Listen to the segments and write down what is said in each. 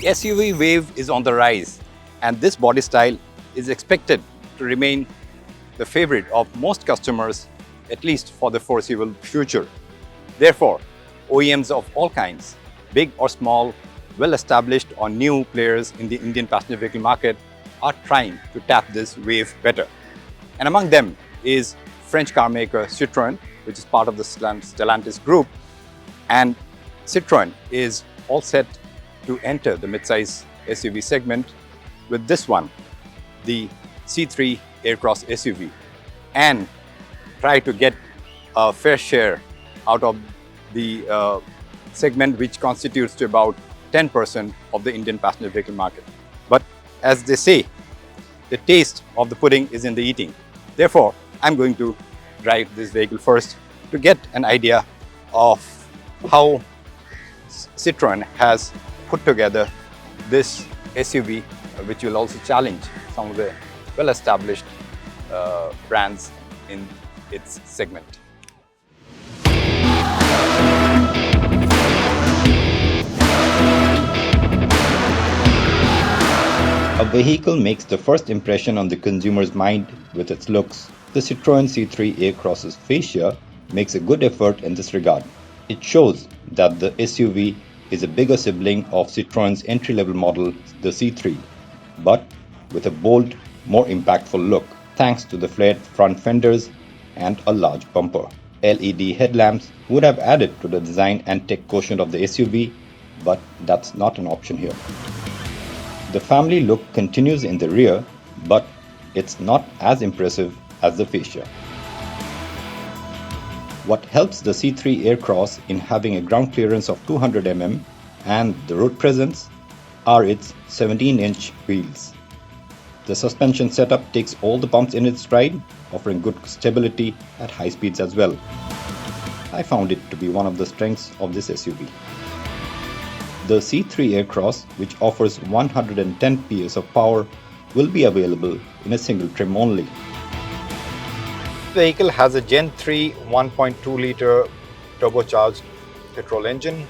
SUV wave is on the rise, and this body style is expected to remain the favorite of most customers, at least for the foreseeable future. Therefore, OEMs of all kinds, big or small, well-established or new players in the Indian passenger vehicle market, are trying to tap this wave better. And among them is French carmaker Citroën, which is part of the Stellantis Group. And Citroën is all set to enter the midsize SUV segment with this one, the C3 Aircross SUV, and try to get a fair share out of the segment which constitutes to about 10% of the Indian passenger vehicle market. But as they say, the taste of the pudding is in the eating. Therefore, I'm going to drive this vehicle first to get an idea of how Citroën has put together this SUV, which will also challenge some of the well-established brands in its segment. A vehicle makes the first impression on the consumer's mind with its looks. The Citroën C3 Aircross's fascia makes a good effort in this regard. It shows that the SUV is a bigger sibling of Citroën's entry-level model, the C3, but with a bold, more impactful look, thanks to the flared front fenders and a large bumper. LED headlamps would have added to the design and tech quotient of the SUV, but that's not an option here. The family look continues in the rear, but it's not as impressive as the fascia. What helps the C3 Aircross in having a ground clearance of 200 mm and the road presence are its 17-inch wheels. The suspension setup takes all the bumps in its stride, offering good stability at high speeds as well. I found it to be one of the strengths of this SUV. The C3 Aircross, which offers 110 PS of power, will be available in a single trim only. The vehicle has a Gen 3 1.2-litre turbocharged petrol engine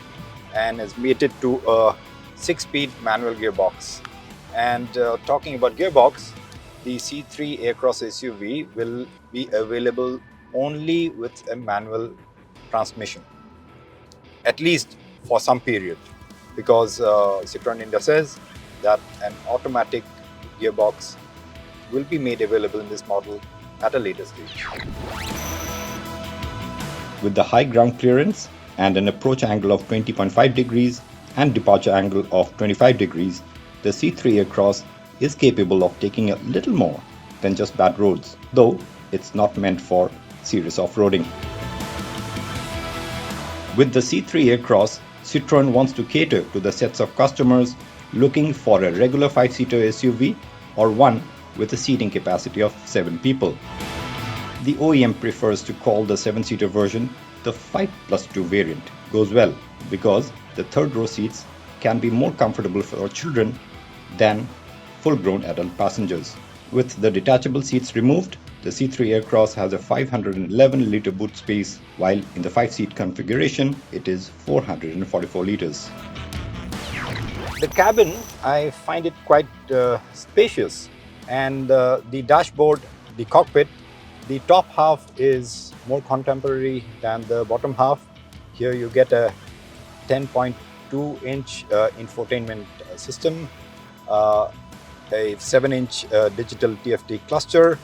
and is mated to a 6-speed manual gearbox. And talking about gearbox, the C3 Aircross SUV will be available only with a manual transmission, at least for some period, because Citroën India says that an automatic gearbox will be made available in this model at a later stage. With the high ground clearance and an approach angle of 20.5 degrees and departure angle of 25 degrees, the C3 Aircross is capable of taking a little more than just bad roads, though it's not meant for serious off-roading. With the C3 Aircross, Citroën wants to cater to the sets of customers looking for a regular 5-seater SUV or one with a seating capacity of 7 people. The OEM prefers to call the 7-seater version the 5+2 variant. Goes well because the third row seats can be more comfortable for children than full-grown adult passengers. With the detachable seats removed, the C3 Aircross has a 511-litre boot space, while in the 5-seat configuration, it is 444 litres. The cabin, I find it quite spacious, and the dashboard, the cockpit, the top half is more contemporary than the bottom half. Here you get a 10.2-inch infotainment system, a 7-inch digital TFT cluster,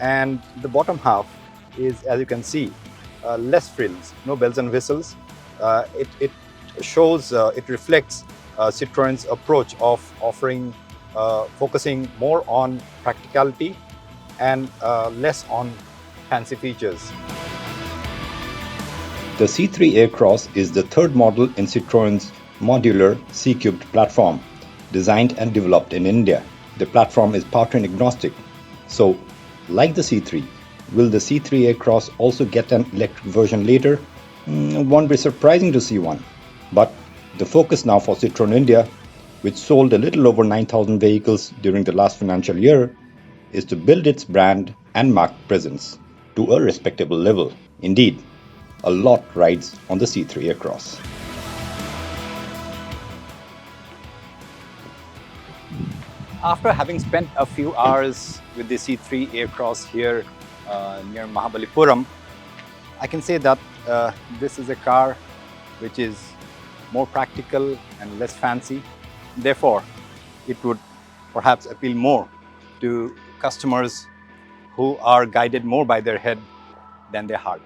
and the bottom half is, as you can see, less frills, no bells and whistles. It shows, it reflects Citroën's approach of offering, focusing more on practicality and less on fancy features. The C3 Aircross is the third model in Citroën's modular C3 platform, designed and developed in India. The platform is powertrain agnostic, so like the C3, will the C3 Aircross also get an electric version later? Won't be surprising to see one. But the focus now for Citroën India, which sold a little over 9,000 vehicles during the last financial year, is to build its brand and market presence to a respectable level. Indeed, a lot rides on the C3 Aircross. After having spent a few hours with the C3 Aircross here near Mahabalipuram, I can say that this is a car which is more practical and less fancy. Therefore, it would perhaps appeal more to customers who are guided more by their head than their heart.